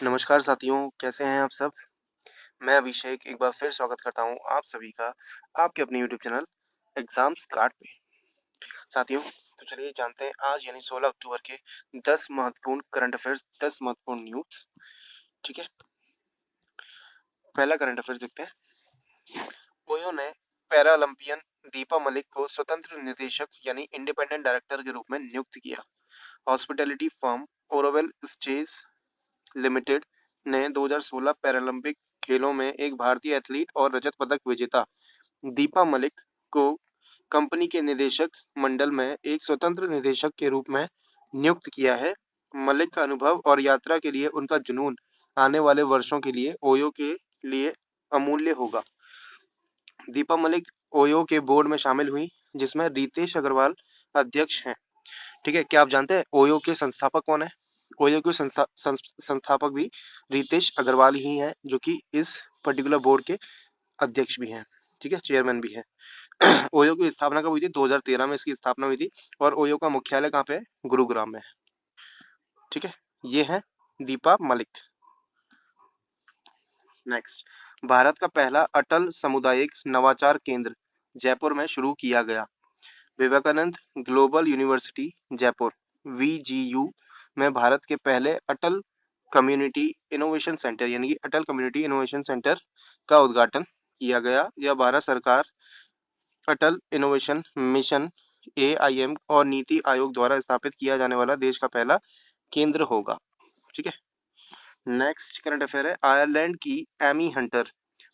नमस्कार साथियों, कैसे हैं आप सब? मैं अभिषेक एक बार फिर स्वागत करता हूं आप सभी का आपके अपने यूट्यूब चैनल एग्जाम्स कार्ड पे। साथियों, तो चलिए जानते हैं आज यानी 16 अक्टूबर के 10 महत्वपूर्ण करंट अफेयर्स, 10 महत्वपूर्ण न्यूज। ठीक है, पहला करंट अफेयर्स देखते हैं। ओयो ने पैरा ओलंपियन दीपा मलिक को स्वतंत्र निदेशक यानी इंडिपेंडेंट डायरेक्टर के रूप में नियुक्त किया। हॉस्पिटैलिटी फर्म ओरोवेल स्टेज लिमिटेड ने 2016 पैरालंपिक खेलों में एक भारतीय एथलीट और रजत पदक विजेता दीपा मलिक को कंपनी के निदेशक मंडल में एक स्वतंत्र निदेशक के रूप में नियुक्त किया है। मलिक का अनुभव और यात्रा के लिए उनका जुनून आने वाले वर्षों के लिए ओयो के लिए अमूल्य होगा। दीपा मलिक ओयो के बोर्ड में शामिल हुई, जिसमें रितेश अग्रवाल अध्यक्ष हैं। ठीक है, क्या आप जानते हैं ओयो के संस्थापक कौन है? ओयो के संस्थापक भी रितेश अग्रवाल ही हैं, जो कि इस पर्टिकुलर बोर्ड के अध्यक्ष भी हैं। ठीक है, चेयरमैन भी हैं। ओयो की स्थापना कब हुई थी? 2013 में इसकी स्थापना हुई थी और ओयो का मुख्यालय कहाँ पे है? गुरुग्राम में। ठीक है, ये है दीपा मलिक। नेक्स्ट, भारत का पहला अटल सामुदायिक नवाचार केंद्र जयपुर में शुरू किया गया। विवेकानंद ग्लोबल यूनिवर्सिटी जयपुर (वीजीयू) में भारत के पहले अटल कम्युनिटी इनोवेशन सेंटर यानी कि अटल कम्युनिटी इनोवेशन सेंटर का उद्घाटन किया गया। यह भारत सरकार, अटल इनोवेशन मिशन (AIM) और नीति आयोग द्वारा स्थापित किया जाने वाला देश का पहला केंद्र होगा। ठीक है, नेक्स्ट करंट अफेयर है। आयरलैंड की एमी हंटर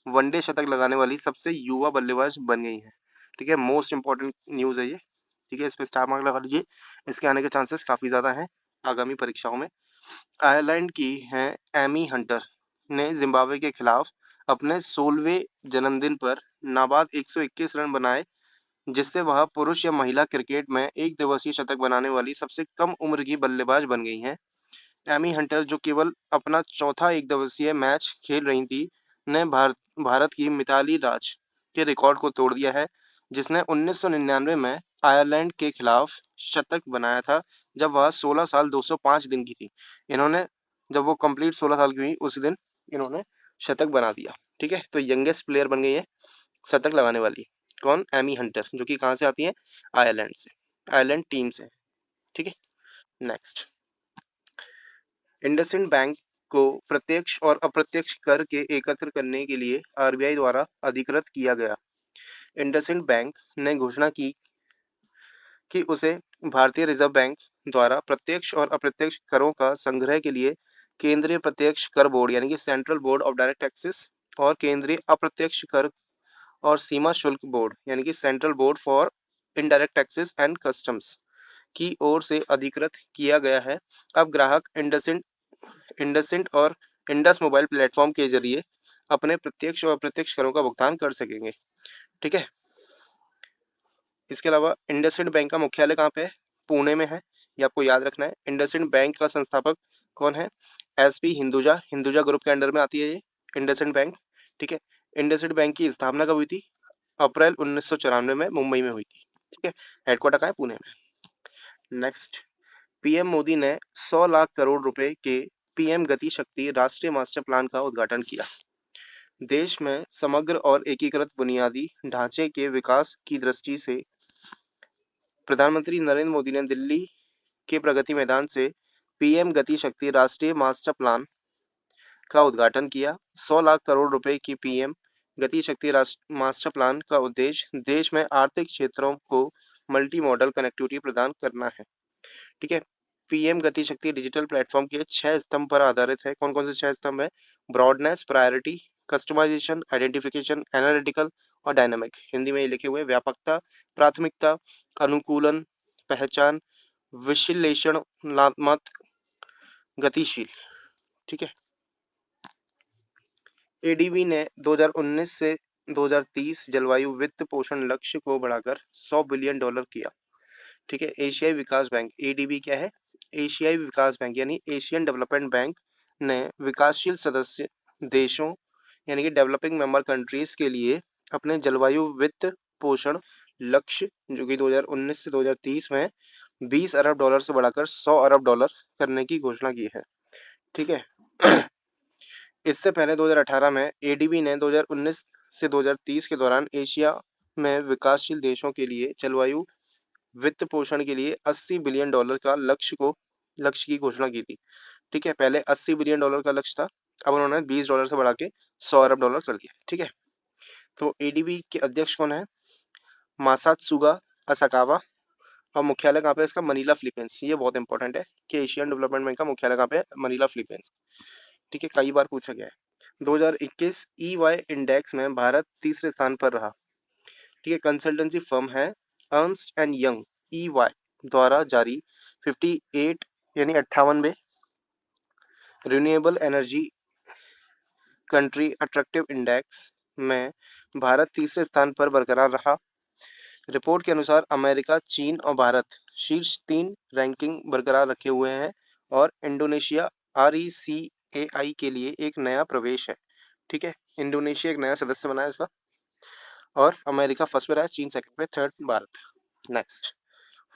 वनडे शतक लगाने वाली सबसे युवा बल्लेबाज बन गई है। ठीक है, मोस्ट इंपॉर्टेंट न्यूज है ये। ठीक है, इस पे स्टार मार्क लगा लीजिए, इसके आने के चांसेस काफी ज्यादा हैं आगामी परीक्षाओं में। आयरलैंड की हैं एमी हंटर ने जिम्बाब्वे के खिलाफ अपने 16वें जन्मदिन पर नाबाद 121 रन बनाए, जिससे वह पुरुष या महिला क्रिकेट में एक दिवसीय शतक बनाने वाली सबसे कम उम्र की बल्लेबाज बन गई हैं। एमी हंटर, जो केवल अपना चौथा एक दिवसीय मैच खेल रही थी, ने भारत की मिताली राज के रिकॉर्ड को तोड़ दिया है, जिसने 1999 में आयरलैंड के खिलाफ शतक बनाया था, जब वह 16 साल 205 दिन की थी। इन्होंने, जब वो कंप्लीट 16 साल की हुई, उस दिन इन्होंने शतक बना दिया। ठीक है, तो यंगेस्ट प्लेयर बन गई है शतक लगाने वाली। कौन? एमी हंटर, जो कि कहाँ से आती है? आयरलैंड से, आयरलैंड टीम से। ठीक है, नेक्स्ट, इंडसइंड बैंक को प्रत्यक्ष और अप्रत्यक्ष कर के एकत्र करने के लिए आरबीआई द्वारा अधिकृत किया गया। इंडसइंड बैंक ने घोषणा की कि उसे भारतीय रिजर्व बैंक द्वारा प्रत्यक्ष और अप्रत्यक्ष करों का संग्रह के लिए केंद्रीय प्रत्यक्ष कर बोर्ड यानी कि central board of direct taxes और केंद्रीय अप्रत्यक्ष कर और सीमा शुल्क बोर्ड यानी कि central board for indirect taxes and customs की ओर से अधिकृत किया गया है। अब ग्राहक इंडसइंड और इंडस मोबाइल प्लेटफॉर्म के जरिए अपने प्रत्यक्ष और अप्रत्यक्ष करों का भुगतान कर सकेंगे। ठीक है, इसके अलावा इंडसइंड बैंक का मुख्यालय कहाँ पे है? पुणे में है, ये आपको याद रखना है। इंडसइंड बैंक का संस्थापक कौन है? एसपी हिंदुजा, हिंदुजा ग्रुप के अंडर में आती है ये इंडसइंड बैंक। ठीक है, इंडसइंड बैंक की स्थापना कब हुई थी? अप्रैल 1994 में मुंबई में हुई थी। ठीक है, हेडक्वार्टर कहाँ है? पुणे में। नेक्स्ट, पीएम मोदी ने 100 लाख करोड़ रुपए के पीएम गति शक्ति राष्ट्रीय मास्टर प्लान का उद्घाटन किया। देश में समग्र और एकीकृत बुनियादी ढांचे के विकास की दृष्टि से प्रधानमंत्री नरेंद्र मोदी ने दिल्ली के प्रगति मैदान से पीएम गति शक्ति राष्ट्रीय मास्टर प्लान का उद्घाटन किया। 100 लाख करोड़ रुपए की पीएम गति शक्ति मास्टर प्लान का उद्देश्य देश में आर्थिक क्षेत्रों को मल्टी मॉडल कनेक्टिविटी प्रदान करना है। ठीक है, पीएम गति शक्ति डिजिटल प्लेटफॉर्म के 6 स्तंभ पर आधारित है। कौन कौन से 6 स्तंभ है? Broadness, priority, customisation, identification, analytical और डायनामिक। हिंदी में ये लिखे हुए: व्यापकता, प्राथमिकता, अनुकूलन, पहचान, विश्लेषणात्मक, गतिशील। ठीक है, एडीबी ने 2019 से 2030 जलवायु वित्त पोषण लक्ष्य को बढ़ाकर $100 बिलियन किया। ठीक है, एशियाई विकास बैंक एडीबी क्या है? एशियाई विकास बैंक यानी एशियन डेवलपमेंट बैंक ने विकासशील सदस्य देशों यानी कि डेवलपिंग मेंबर कंट्रीज के लिए अपने जलवायु वित्त पोषण लक्ष्य, जो कि 2019 से 2030 में $20 अरब से बढ़ाकर $100 अरब करने की घोषणा की है। ठीक है, इससे पहले 2018 में एडीबी ने 2019 से 2030 के दौरान एशिया में विकासशील देशों के लिए जलवायु वित्त पोषण के लिए $80 बिलियन का लक्ष्य की घोषणा की थी। ठीक है, पहले $80 बिलियन का लक्ष्य था, अब उन्होंने $20 से बढ़ा के $100 अरब कर दिया। ठीक है, तो एडीबी के अध्यक्ष कौन है? मासात्सुगा असाकावा। और मुख्यालय कहाँ पे है इसका? Manila Philippines. ये बहुत इंपॉर्टेंट है कि एशियन डेवलपमेंट बैंक का मुख्यालय कहाँ पे है? Manila Philippines. ठीक है, कई बार पूछा गया है। 2021 EY इंडेक्स में भारत तीसरे स्थान पर रहा। ठीक है, कंसल्टेंसी फर्म है अर्न्स्ट एंड यंग EY द्वारा जारी 58 यानी 58वें renewable energy country attractive index में भारत तीसरे स्थान पर बरकरार रहा। रिपोर्ट के अनुसार अमेरिका, चीन और भारत शीर्ष 3 रैंकिंग बरकरार रखे हुए हैं और इंडोनेशिया RECAI के लिए एक नया प्रवेश है। ठीक है, इंडोनेशिया एक नया सदस्य बना है इसका, और अमेरिका फर्स्ट पे रहा है, चीन सेकंड पे, थर्ड भारत। नेक्स्ट,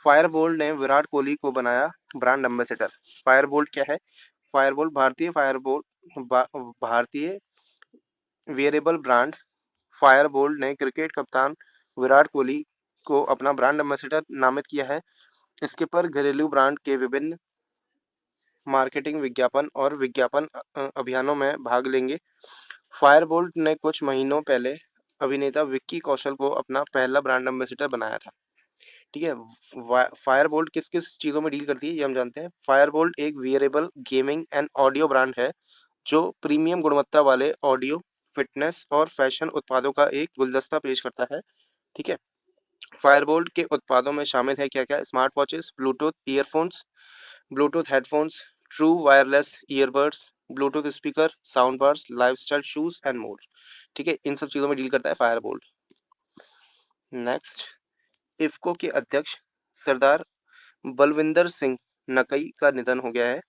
फायरबोल्ट ने विराट कोहली को बनाया ब्रांड एम्बेसडर। फायरबोल्ट क्या है? फायरबोल्ट भारतीय वेयरेबल ब्रांड फायरबोल्ट ने क्रिकेट कप्तान विराट कोहली को अपना ब्रांड एम्बेसडर नामित किया है। इसके पर घरेलू ब्रांड के विभिन्न मार्केटिंग विज्ञापन और विज्ञापन अभियानों में भाग लेंगे। फायरबोल्ट ने कुछ महीनों पहले अभिनेता विक्की कौशल को अपना पहला ब्रांड एम्बेसडर बनाया था। ठीक है, फायरबोल्ट किस किस चीजों में डील करती है ये हम जानते हैं। फायरबोल्ट एक wearable gaming and audio brand है जो प्रीमियम गुणवत्ता वाले ऑडियो, फिटनेस और फैशन उत्पादों का एक गुलदस्ता पेश करता है। ठीक है, फायरबोल्ट के उत्पादों में शामिल है क्या क्या? Smart watches, Bluetooth earphones, Bluetooth headphones, true wireless earbuds, Bluetooth speaker, sound bars, lifestyle shoes and more. ठीक है, इन सब चीजों में डील करता है फायरबोल्ट। नेक्स्ट, इफ्को के अध्यक्ष सरदार बलविंदर सिंह नकई का निधन हो गया है।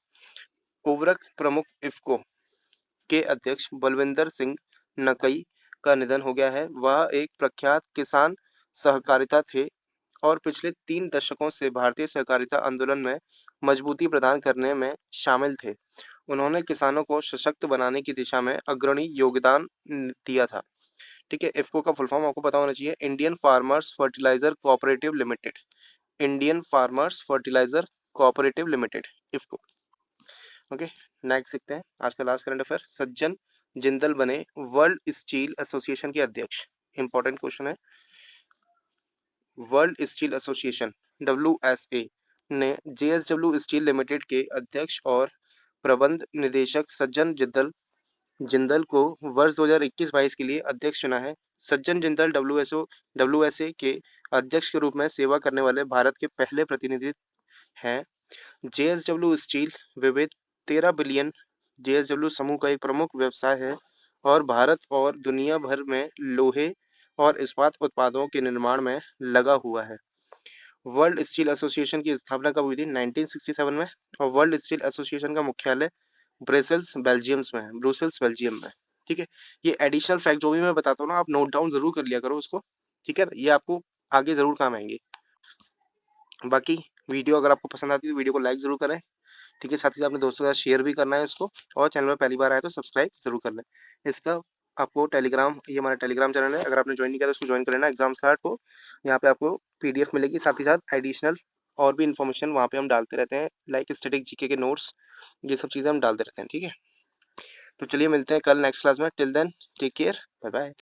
उर्वरक प्रमुख इफ्को के अध्यक्ष बलविंदर सिंह नकई का निधन हो गया है। वह एक प्रख्यात किसान सहकारिता थे और पिछले 3 दशकों से भारतीय सहकारिता आंदोलन में मजबूती प्रदान करने में शामिल थे। उन्होंने किसानों को सशक्त बनाने की दिशा में अग्रणी योगदान दिया था। ठीक है, इफ्को का फुल फॉर्म आपको पता होना चाहिए, Indian farmers fertiliser cooperative limited. Indian farmers fertiliser cooperative limited, IFFCO. Okay, next देखते हैं आज का लास्ट करंट अफेयर। सज्जन जिंदल बने वर्ल्ड स्टील एसोसिएशन के अध्यक्ष। इंपॉर्टेंट क्वेश्चन है। वर्ल्ड स्टील एसोसिएशन WSA ने JSW स्टील लिमिटेड के अध्यक्ष और प्रबंध निदेशक सज्जन जिंदल को वर्ष 2021-22 के लिए अध्यक्ष चुना है। सज्जन जिंदल WSA के अध्यक्ष के रूप में सेवा करने वाले भारत के पहले प्रतिनिधि हैं। JSW स्टील विविध 13 बिलियन JSW समूह का एक प्रमुख व्यवसाय है और भारत और दुनिया भर में लोहे और इस्पात उत्पादों के निर्माण में लगा हुआ है। वर्ल्ड स्टील एसोसिएशन की स्थापना कब हुई थी? 1967 में। और वर्ल्ड स्टील एसोसिएशन का मुख्यालय ब्रुसेल्स बेल्जियम में। ठीक है, ये एडिशनल फैक्ट जो भी मैं बताता हूँ ना, आप नोट डाउन जरूर कर लिया करो उसको। ठीक है, ये आपको आगे जरूर काम आएंगे। बाकी वीडियो अगर आपको पसंद आती है तो वीडियो को लाइक जरूर करें। ठीक है, साथ ही साथ अपने दोस्तों के साथ शेयर भी करना है इसको, और चैनल में पहली बार आए तो सब्सक्राइब जरूर कर लें। इसका आपको टेलीग्राम, ये हमारा टेलीग्राम चैनल है, अगर आपने ज्वाइन नहीं किया तो उसको ज्वाइन कर लेना। एग्जाम्स कार्ड को यहाँ पे आपको PDF मिलेगी, साथ ही साथ एडिशनल और भी इन्फॉर्मेशन वहाँ पे हम डालते रहते हैं, लाइक स्टैटिक GK के नोट्स, ये सब चीज़ें हम डालते रहते हैं। ठीक है, तो चलिए मिलते हैं कल नेक्स्ट क्लास में। Till then take care, bye bye.